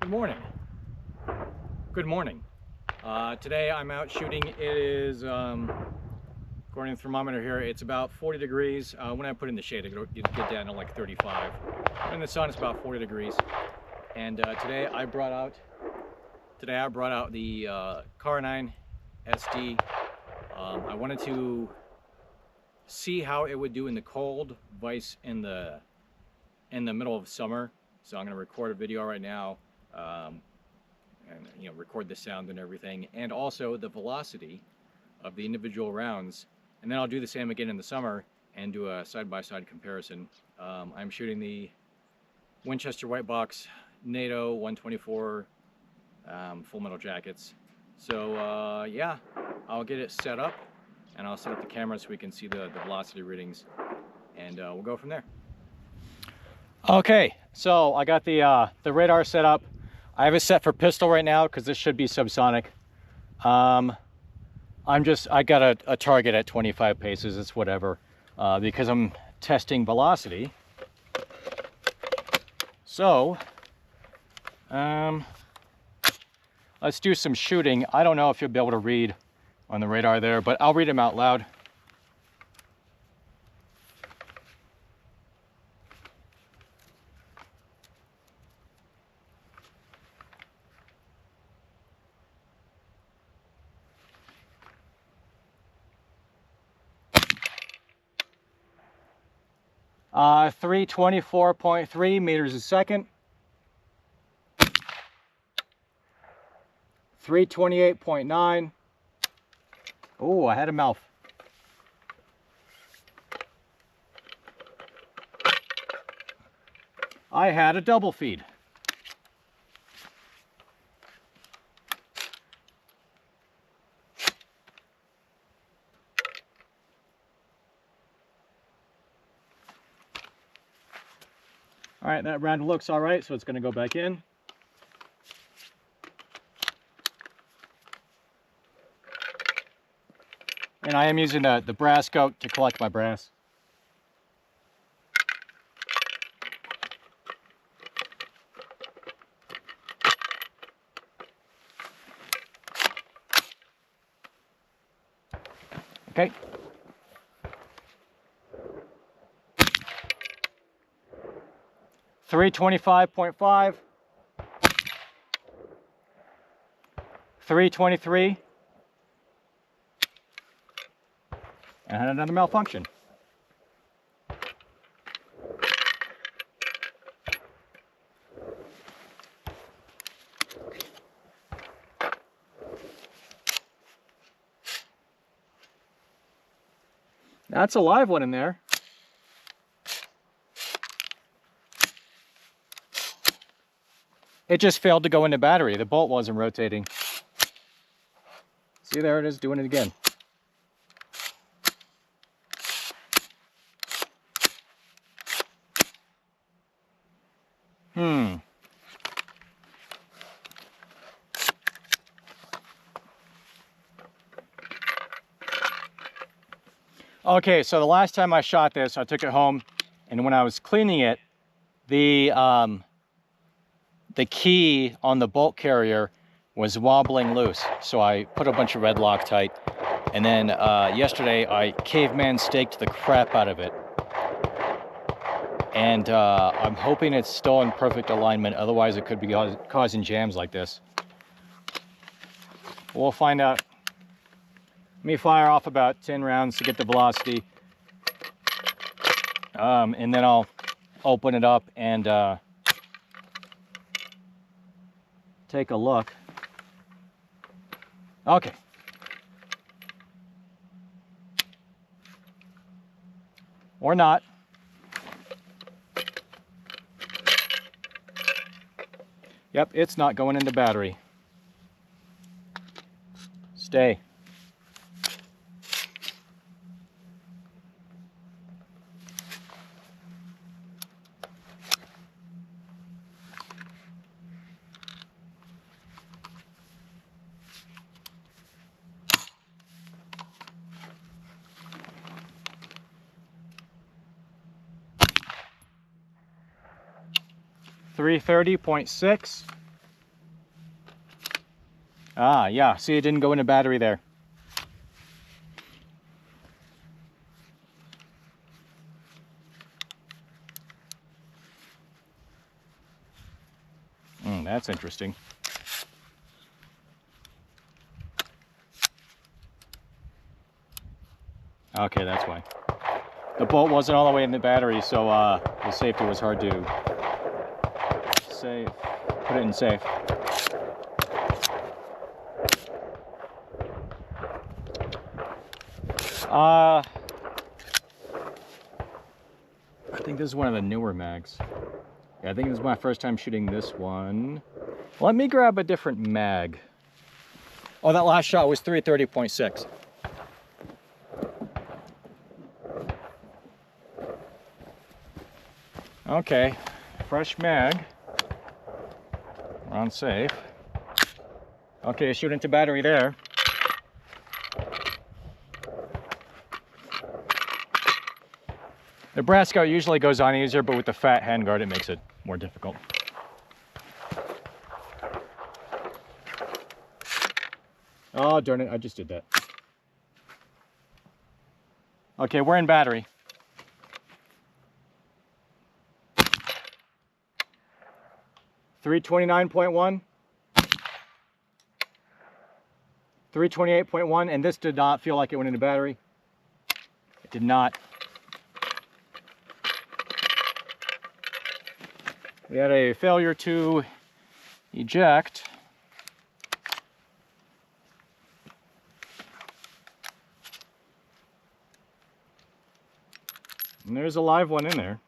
Good morning. Good morning. Today I'm out shooting. It is, according to the thermometer here, it's about 40 degrees. When I put in the shade, it get down to like 35. In the sun, it's about 40 degrees. And today I brought out the Car9 SD. I wanted to see how it would do in the cold, vice in the middle of summer. So I'm going to record a video right now, and record the sound and everything, and also the velocity of the individual rounds. And then I'll do the same again in the summer and do a side-by-side comparison. I'm shooting the Winchester White Box NATO 124 full metal jackets. So yeah, I'll get it set up, and I'll set up the camera so we can see the velocity readings, and we'll go from there. Okay, so I got the radar set up. I have it set for pistol right now because this should be subsonic. I got a target at 25 paces. It's whatever, because I'm testing velocity. So let's do some shooting. I don't know if you'll be able to read on the radar there, but I'll read them out loud. Uh, 324.3 meters a second. 328.9. Oh, I had a mouth. I had a double feed. All right, that round looks all right, so it's going to go back in. And I am using the brass coat to collect my brass. Okay. .5, 323, and I had another malfunction. That's a live one in there. It just failed to go into battery. The bolt wasn't rotating. See, there it is, doing it again. Okay, so the last time I shot this, I took it home, and when I was cleaning it, the key on the bolt carrier was wobbling loose. So I put a bunch of red Loctite, and then yesterday I caveman staked the crap out of it. And I'm hoping it's still in perfect alignment, otherwise it could be causing jams like this. We'll find out. Let me fire off about 10 rounds to get the velocity. And then I'll open it up and take a look. Okay. Or not. Yep, it's not going into battery. Stay. .330.6. Ah, yeah, see, it didn't go in a battery there. That's interesting. Okay, that's why. The bolt wasn't all the way in the battery, so the safety was hard to save. Put it in safe. I think this is one of the newer mags. Yeah, I think this is my first time shooting this one. Let me grab a different mag. Oh, that last shot was 330.6. Okay, fresh mag. We're on safe. Okay, shoot into battery there. The brass scout usually goes on easier, but with the fat handguard, it makes it more difficult. Oh, darn it, I just did that. Okay, we're in battery. .329.1, 328.1, and this did not feel like it went into battery. It did not. We had a failure to eject. And there's a live one in there.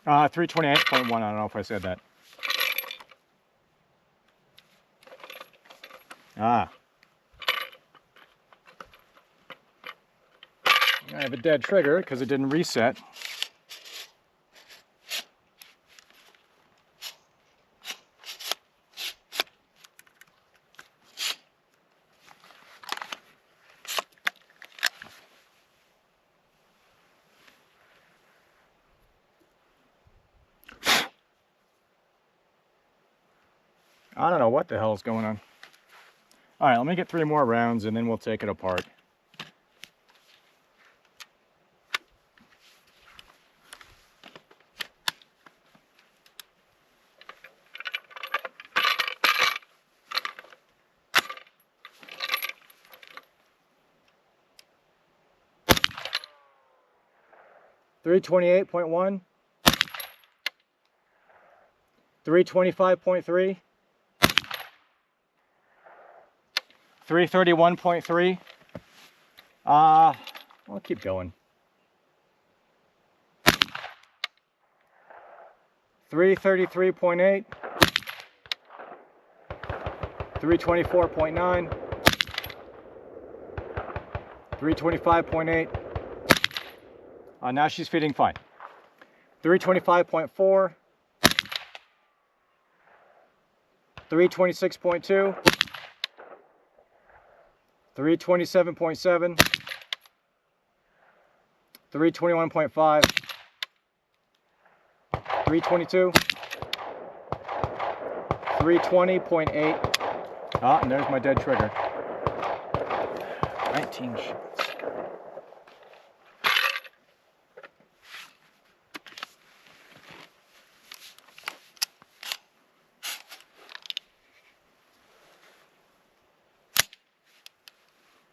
Uh, 328.1, I don't know if I said that. Ah. I have a dead trigger because it didn't reset. I don't know what the hell is going on. All right, let me get 3 more rounds and then we'll take it apart. .328.1, 325.3, 331.3. I'll keep going. 333.8, 324.9, 325.8. Now she's feeding fine. 325.4, 326.2, 327.7, 321.5, 322, 320.8. Ah, and there's my dead trigger. 19 shots.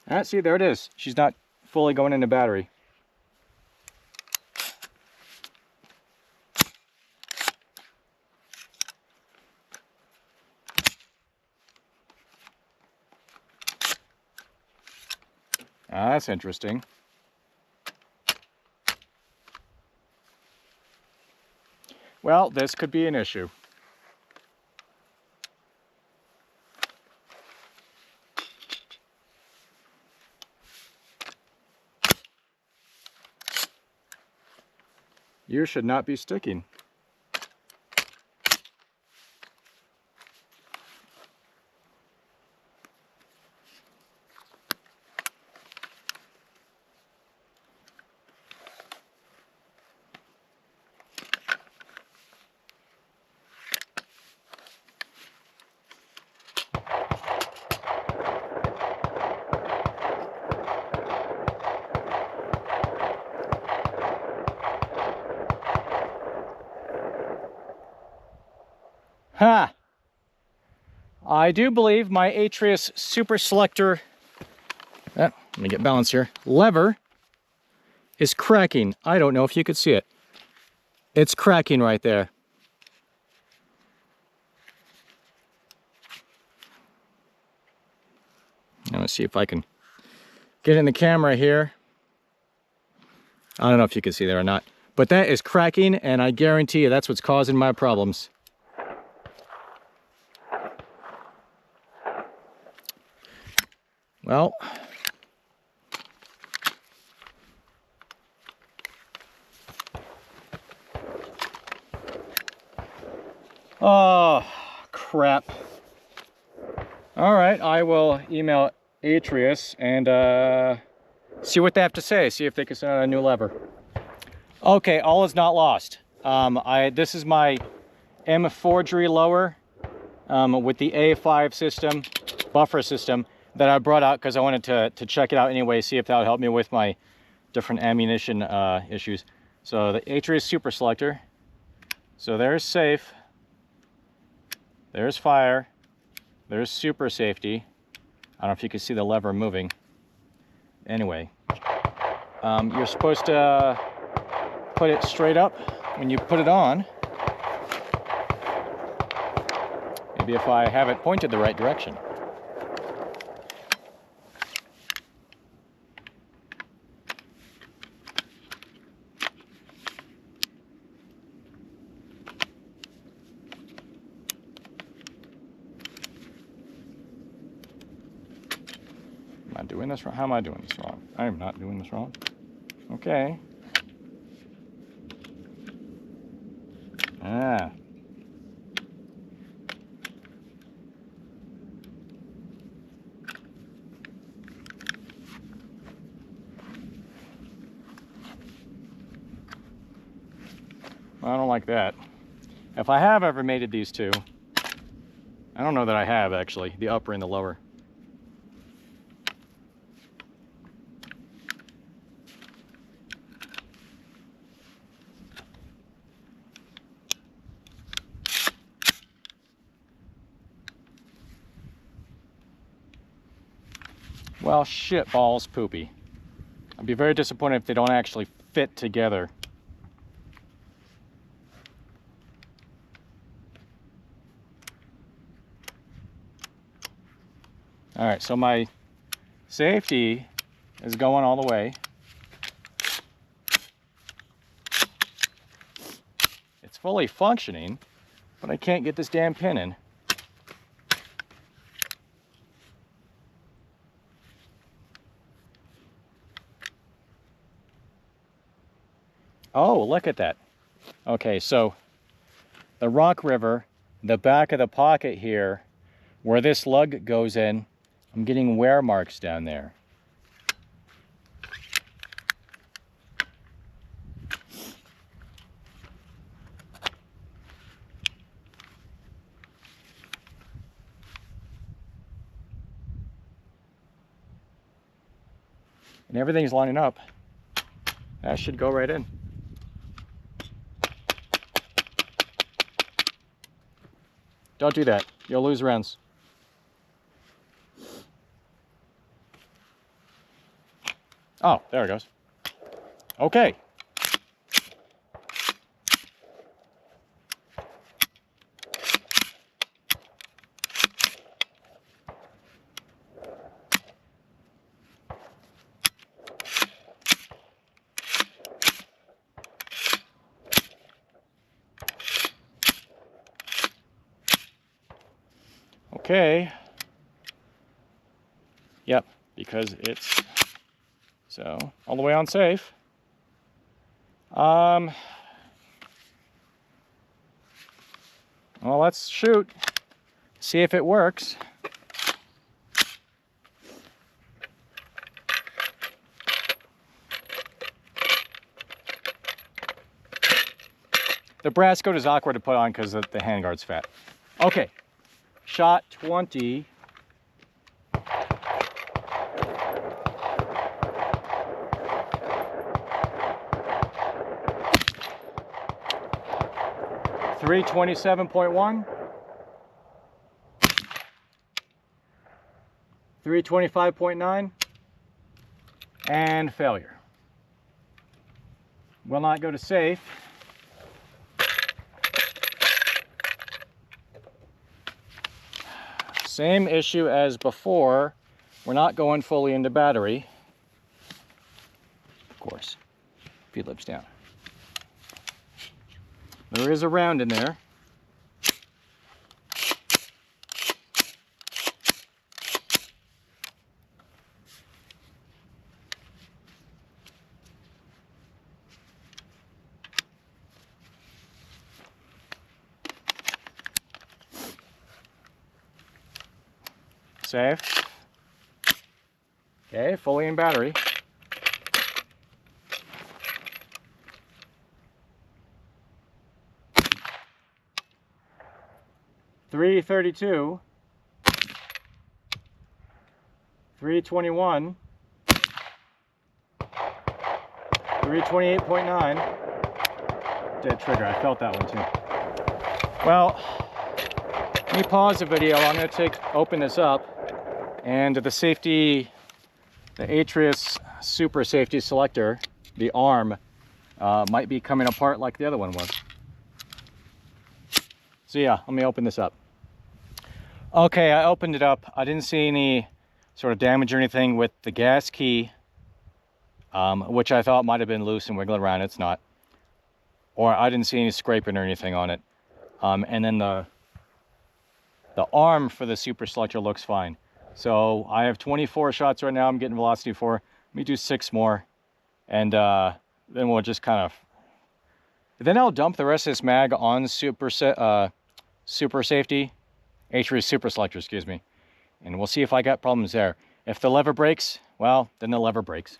All right, see, there it is. She's not fully going into battery. That's interesting. Well, this could be an issue. You should not be sticking. Ha! I do believe my Atrius Super Selector, let me get balance here, lever is cracking. I don't know if you could see it. It's cracking right there. Let's see if I can get in the camera here. I don't know if you can see that or not, but that is cracking, and I guarantee you that's what's causing my problems. Well, oh, crap. All right, I will email Atrius and see what they have to say, see if they can send out a new lever. Okay, all is not lost. This is my M forgery lower with the A5 system, buffer system, that I brought out because I wanted to check it out anyway, see if that would help me with my different ammunition issues. So the Atrius Super Selector. So there's safe, there's fire, there's super safety. I don't know if you can see the lever moving. Anyway, you're supposed to put it straight up when you put it on. Maybe if I have it pointed the right direction. Am I doing this wrong? How am I doing this wrong? I am not doing this wrong. Okay. Ah. Well, I don't like that. If I have ever mated these two, I don't know that I have actually, the upper and the lower. Well, shit balls poopy. I'd be very disappointed if they don't actually fit together. All right, so my safety is going all the way. It's fully functioning, but I can't get this damn pin in. Oh, look at that. Okay, so the rock river, the back of the pocket here, where this lug goes in, I'm getting wear marks down there. And everything's lining up. That should go right in. Don't do that. You'll lose rounds. Oh, there it goes. Okay. Okay. Yep, because it's so all the way on safe. Well, let's shoot. See if it works. The brass coat is awkward to put on because the handguard's fat. Okay. Shot 20. .327.1. 325.9, and failure. Will not go to safe. Same issue as before. We're not going fully into battery. Of course, if he lips down. There is a round in there. Safe. Okay, fully in battery. $332, $321, $328.9. Dead trigger, I felt that one too. Well, let me pause the video. I'm going to open this up, and the safety, the Atrius Super Safety Selector, the arm, might be coming apart like the other one was. So yeah, let me open this up. Okay, I opened it up. I didn't see any sort of damage or anything with the gas key, which I thought might have been loose and wiggling around. It's not. Or I didn't see any scraping or anything on it. And then the arm for the Super Selector looks fine. So I have 24 shots right now. I'm getting velocity for. Let me do 6 more, and then we'll just kind of. Then I'll dump the rest of this mag on Super Safety, Atrius Super Selector, excuse me, and we'll see if I got problems there. If the lever breaks, well, then the lever breaks.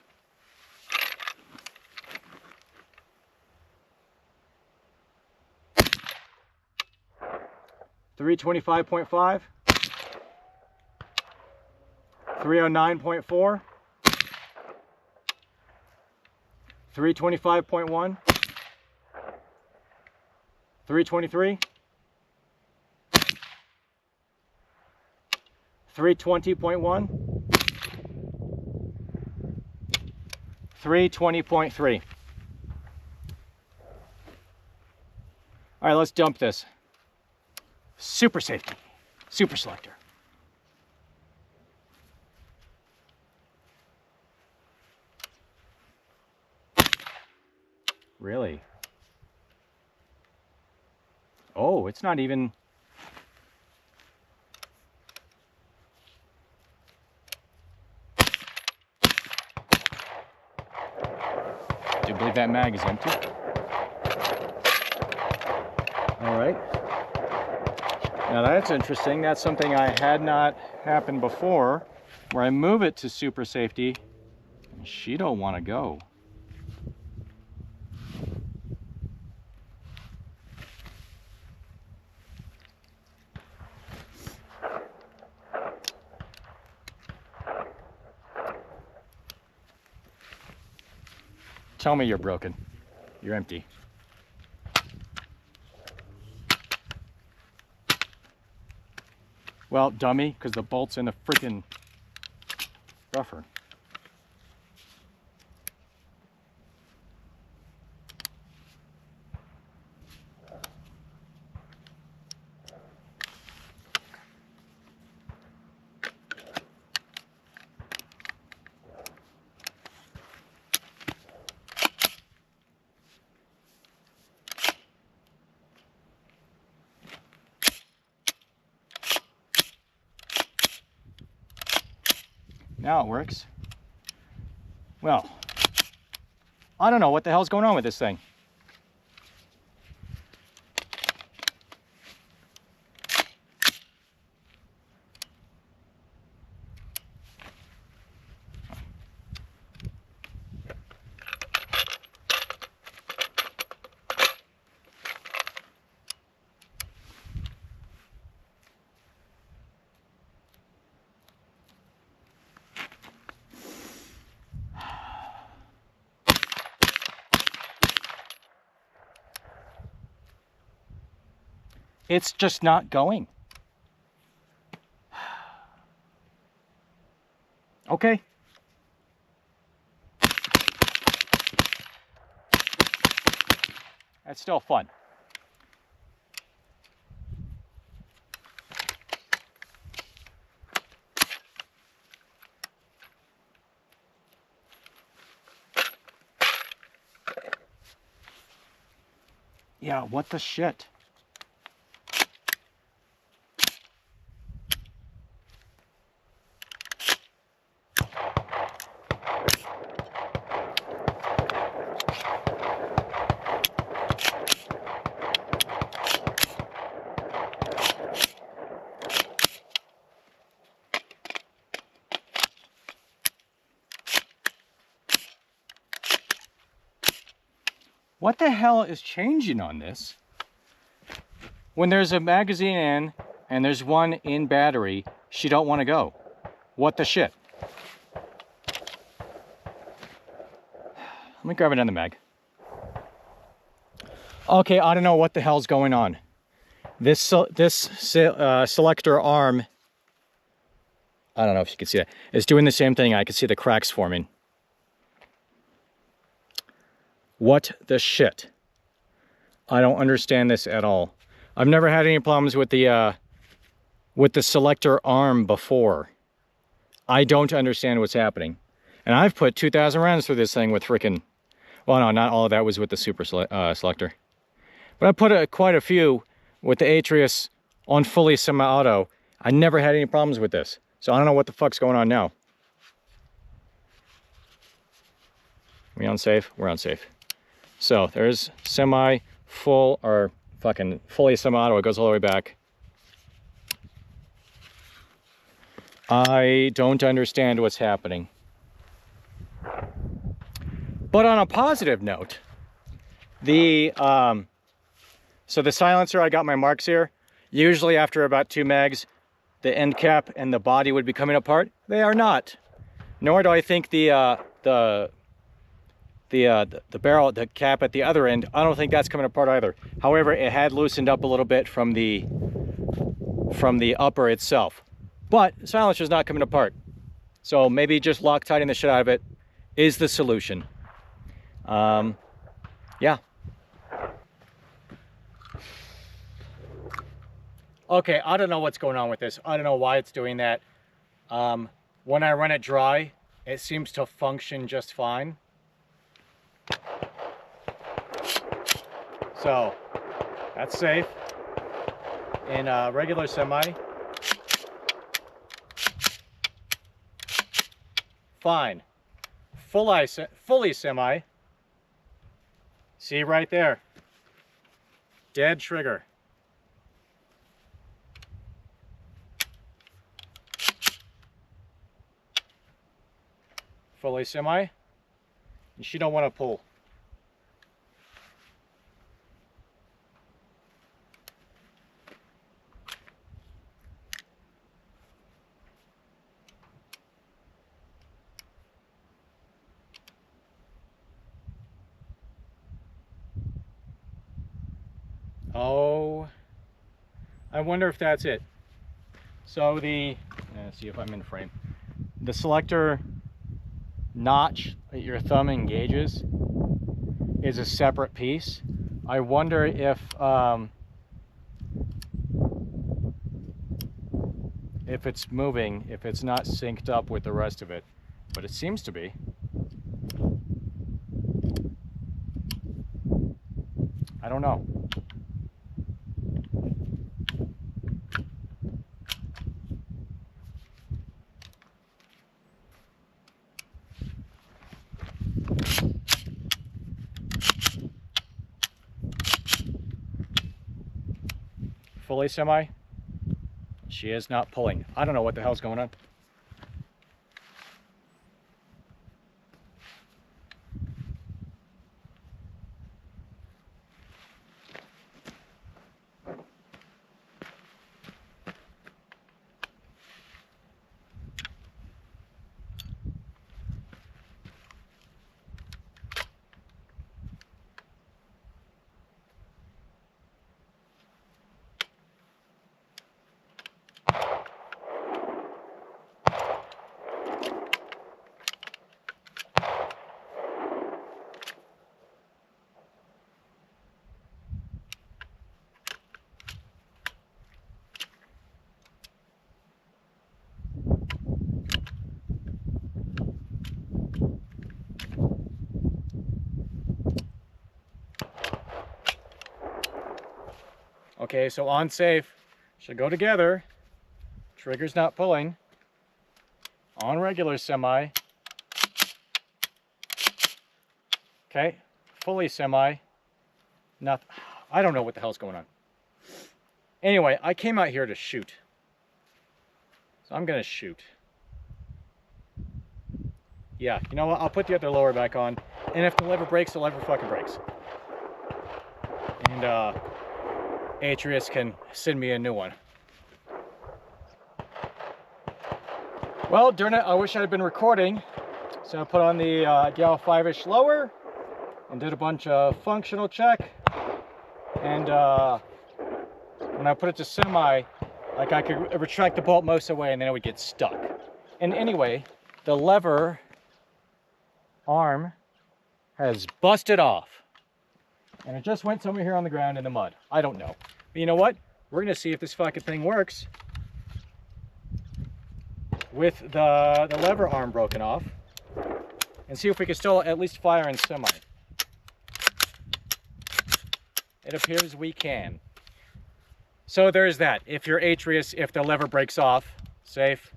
$325.5, $309.4, $325.1, $323, $320.1, $320.3. All right, let's dump this. Super Safety, Super Selector. Really? Oh, it's not even. Do you believe that mag is empty? All right. Now that's interesting. That's something I had not happened before, where I move it to Super Safety and she don't want to go. Tell me you're broken. You're empty. Well, dummy, because the bolt's in the freaking buffer. Now it works. Well, I don't know what the hell's going on with this thing. It's just not going. Okay. That's still fun. Yeah, what the shit? What the hell is changing on this? When there's a magazine in and there's one in battery, she don't want to go. What the shit? Let me grab another mag. Okay, I don't know what the hell's going on. This selector arm, I don't know if you can see that, it's doing the same thing. I can see the cracks forming. What the shit? I don't understand this at all. I've never had any problems with the selector arm before. I don't understand what's happening. And I've put 2,000 rounds through this thing with freaking, well, no, not all of that was with the Super Selector. But I put quite a few with the Atrius on fully semi-auto. I never had any problems with this. So I don't know what the fuck's going on now. Are we unsafe? We're unsafe. So there's semi, full, or fucking fully semi-auto. It goes all the way back. I don't understand what's happening. But on a positive note, so the silencer, I got my marks here. Usually after about 2 mags, the end cap and the body would be coming apart. They are not. Nor do I think the barrel, the cap at the other end, I don't think that's coming apart either. However, it had loosened up a little bit from the upper itself. But the silencer's not coming apart. So maybe just Loctiting the shit out of it is the solution. Yeah. Okay, I don't know what's going on with this. I don't know why it's doing that. When I run it dry, it seems to function just fine. So, that's safe. In regular semi, fine. Fully semi, see right there, dead trigger. Fully semi, and she don't want to pull. Oh, I wonder if that's it. So let's see if I'm in frame. The selector notch that your thumb engages is a separate piece. I wonder if it's moving, if it's not synced up with the rest of it, but it seems to be. I don't know. Fully semi, she is not pulling. I don't know what the hell's going on. Okay, so on safe should go together. Trigger's not pulling. On regular semi. Okay, fully semi. Not, I don't know what the hell's going on. Anyway, I came out here to shoot. So I'm gonna shoot. Yeah, you know what? I'll put the other lower back on. And if the lever breaks, the lever fucking breaks. And Atrius can send me a new one. Well, darn it, I wish I had been recording. So I put on the Gal 5-ish lower and did a bunch of functional check. And when I put it to semi, like I could retract the bolt most of the way and then it would get stuck. And anyway, the lever arm has busted off. And it just went somewhere here on the ground in the mud. I don't know. But you know what? We're gonna see if this fucking thing works with the lever arm broken off. And see if we can still at least fire in semi. It appears we can. So there's that. If you're Atrius, if the lever breaks off, safe.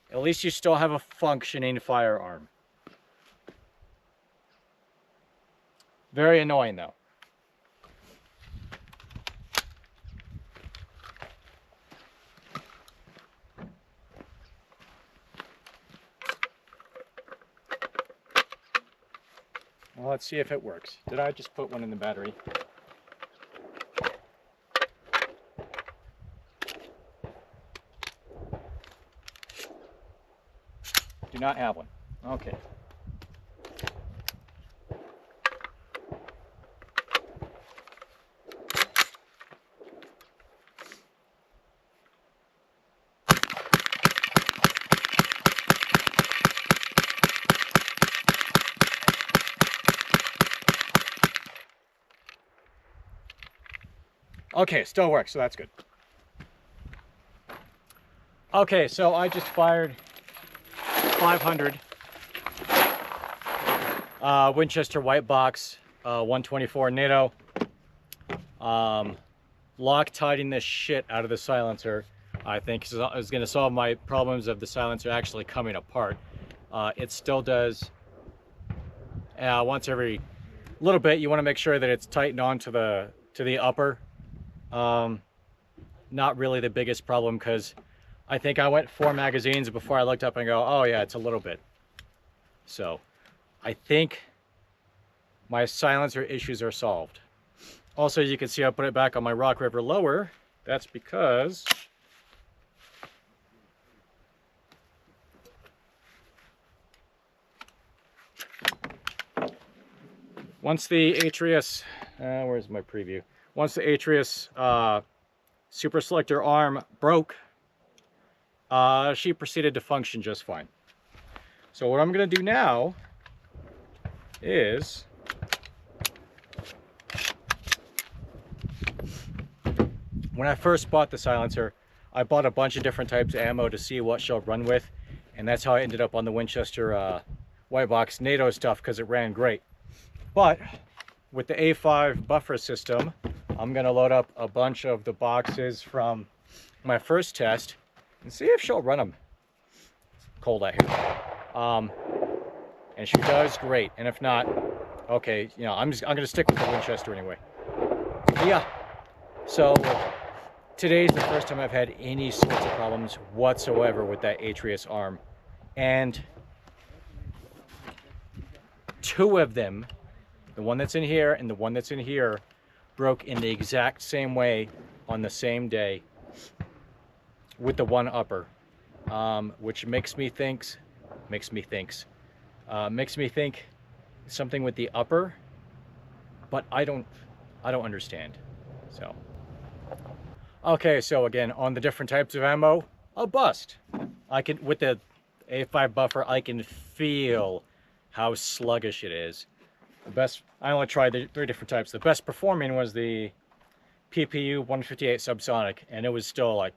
At least you still have a functioning firearm. Very annoying though. Well, let's see if it works. Did I just put one in the battery? Do not have one. Okay. Okay, still works, so that's good. Okay, so I just fired 500 Winchester white box 124 NATO. Loctiting the shit out of the silencer, I think, is going to solve my problems of the silencer actually coming apart. It still does. Once every little bit, you want to make sure that it's tightened onto the upper. Not really the biggest problem, because I think I went 4 magazines before I looked up and go, oh yeah, it's a little bit. So I think my silencer issues are solved. Also, you can see I put it back on my Rock River lower. That's because once the Atrius, where's my preview? Once the Atrius Super Selector arm broke, she proceeded to function just fine. So what I'm going to do now is when I first bought the silencer, I bought a bunch of different types of ammo to see what she'll run with, and that's how I ended up on the Winchester white box NATO stuff, because it ran great. But with the A5 buffer system, I'm going to load up a bunch of the boxes from my first test and see if she'll run them. It's cold out here. And she does great. And if not, okay, you know, I'm going to stick with the Winchester anyway. Yeah. So today's the first time I've had any sorts of problems whatsoever with that Atrius arm. And 2 of them, the one that's in here and the one that's in here, broke in the exact same way on the same day with the one upper, which makes me think something with the upper, but I don't understand. So okay, so again, on the different types of ammo, a bust. I can, with the A5 buffer, I can feel how sluggish it is. The best, I only tried the 3 different types. The best performing was the PPU 158 subsonic, and it was still like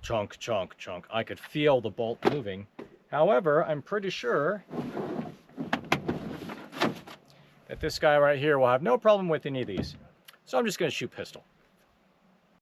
chunk, chunk, chunk. I could feel the bolt moving. However, I'm pretty sure that this guy right here will have no problem with any of these. So I'm just going to shoot pistol.